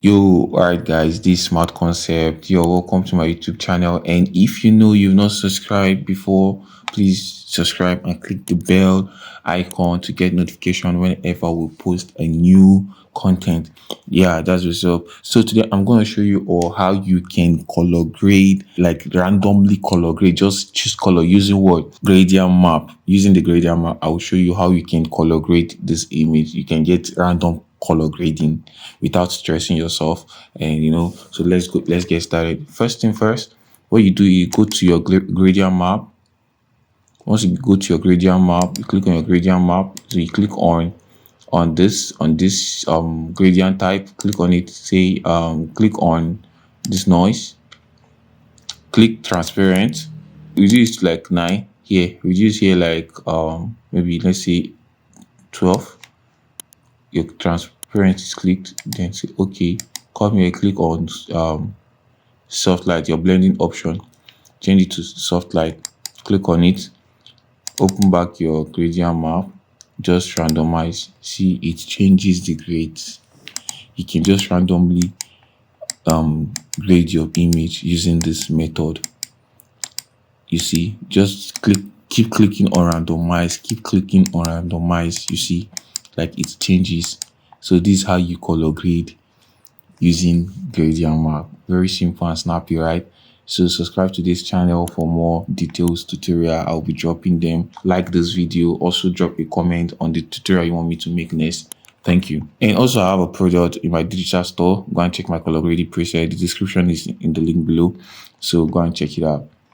Yo, alright guys, this Smart Concept. You're welcome to my YouTube channel. And if you know you've not subscribed before, please subscribe and click the bell icon to get notification whenever we post a new content. Yeah, that's what's up. So today I'm going to show you all how you can color grade, like randomly color grade. Just choose color using what? Gradient map. Using the gradient map, I will show you how you can color grade this image. You can get random color grading without stressing yourself. And so let's get started. First thing first, what you do, you go to your gradient map. Once you go to your gradient map, you click on your gradient map. So you click on this gradient type. Click on it. Say click on this noise. Click transparent. Reduce like 9 here. Reduce here like maybe let's say 12. Your transparent is clicked, then say okay. Come here, click on soft light, your blending option. Change it to soft light. Click on it. Open back your gradient map. Just randomize. See, it changes the grades. You can just randomly grade your image using this method. You see, just keep clicking on randomize, keep clicking on randomize. You see, like it changes. So this is how you color grade using gradient map. Very simple and snappy, right? So subscribe to this channel for more details tutorial. I'll be dropping them. Like this video. Also drop a comment on the tutorial you want me to make next. Thank you. And also I have a product in my digital store. Go and check my color grading preset. The description is in the link below. So go and check it out.